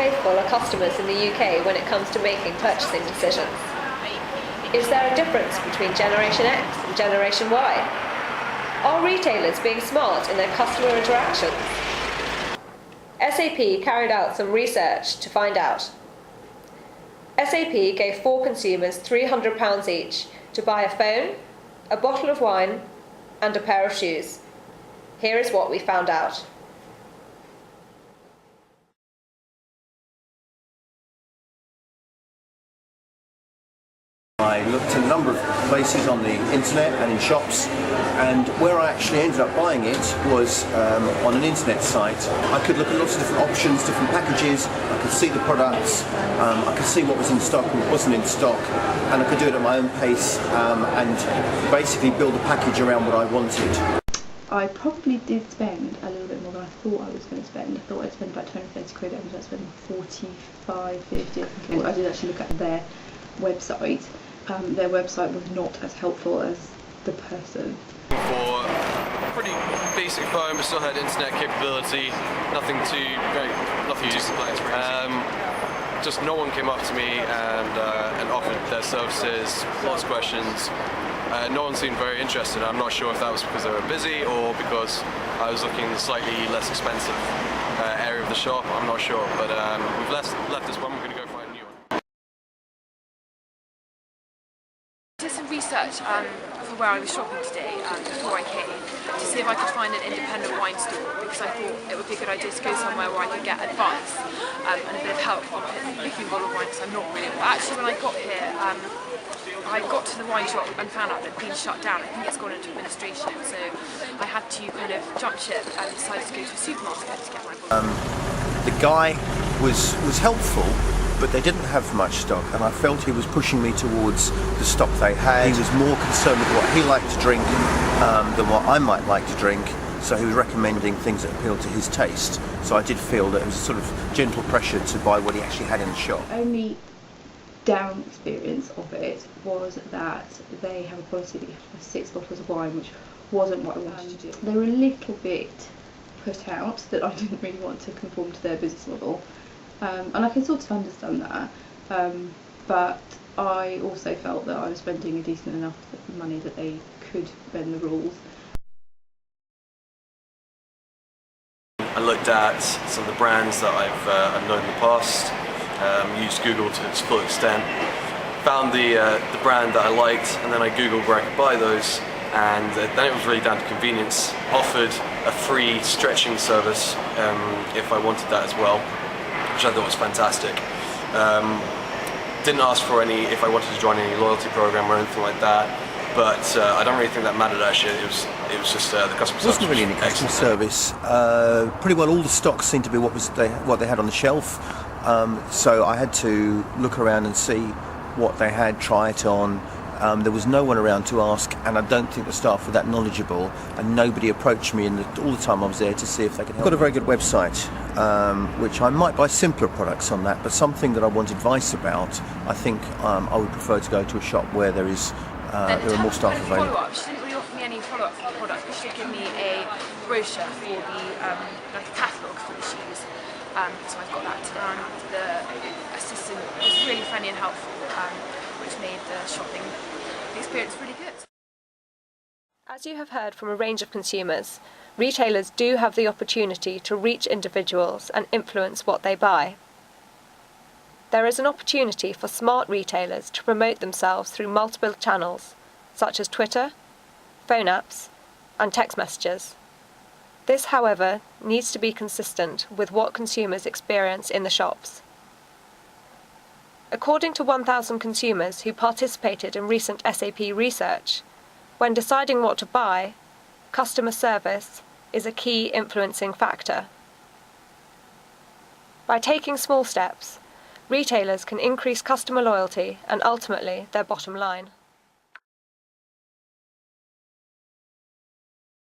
faithful are customers in the UK when it comes to making purchasing decisions? Is there a difference between Generation X and Generation Y? Are retailers being smart in their customer interactions? SAP carried out some research to find out. SAP gave 4 consumers £300 each to buy a phone, a bottle of wine, and a pair of shoes. Here is what we found out. I looked in a number of places on the internet and in shops, and where I actually ended up buying it was on an internet site. I could look at lots of different options, different packages, I could see the products, I could see what was in stock and what wasn't in stock, and I could do it at my own pace and basically build a package around what I wanted. I probably did spend a little bit more than I thought I was going to spend. I thought I'd spend about 20-30 quid, I ended up spending 45, 50, I think it was. I did actually look at their website. Their website was not as helpful as the person. For a pretty basic phone, but still had internet capability, nothing too complex. Just no one came up to me and offered their services, asked questions. No one seemed very interested. I'm not sure if that was because they were busy or because I was looking at a slightly less expensive area of the shop. I'm not sure, but we've left this one. We're going to go find a new one. I did some research for where I was shopping today before I came to see if I could find an independent wine store, because I thought it would be a good idea to go somewhere where I could get advice and a bit of help on picking a bottle of wine, because I'm not really. But actually when I got here, I got to the wine shop and found out that it had been shut down. I think it's gone into administration, so I had to kind of jump ship and decided to go to a supermarket to get my bottle. The guy was helpful, but they didn't have much stock, and I felt he was pushing me towards the stock they had. He was more concerned with what he liked to drink than what I might like to drink, so he was recommending things that appealed to his taste. So I did feel that it was a sort of gentle pressure to buy what he actually had in the shop. Only down experience of it was that they have a policy that you have to buy 6 bottles of wine, which wasn't what I wanted to do. They were a little bit put out that I didn't really want to conform to their business model. And I can sort of understand that, but I also felt that I was spending a decent enough money that they could bend the rules. I looked at some of the brands that I've known in the past, used Google to its full extent, found the brand that I liked, and then I Googled where I could buy those, and then it was really down to convenience. Offered a free stretching service if I wanted that as well, which I thought was fantastic. Didn't ask for if I wanted to join any loyalty program or anything like that, but I don't really think that mattered actually. It was just the customer service. It wasn't really any customer service. Pretty well all the stock seemed to be what they had on the shelf, so I had to look around and see what they had, try it on. There was no one around to ask, and I don't think the staff were that knowledgeable, and nobody approached me all the time I was there to see if they could help. I've got a very good website, which I might buy simpler products on that, but something that I want advice about, I think I would prefer to go to a shop where there are more staff available. Follow-up, she didn't really offer me any follow-up for the product, but she did give me a brochure for the like a catalogue for the shoes. So I've got that, and the assistant was really friendly and helpful, which made the shopping experience really good. As you have heard from a range of consumers, retailers do have the opportunity to reach individuals and influence what they buy. There is an opportunity for smart retailers to promote themselves through multiple channels, such as Twitter, phone apps, and text messages. This, however, needs to be consistent with what consumers experience in the shops. According to 1,000 consumers who participated in recent SAP research, when deciding what to buy, customer service is a key influencing factor. By taking small steps, retailers can increase customer loyalty and ultimately their bottom line.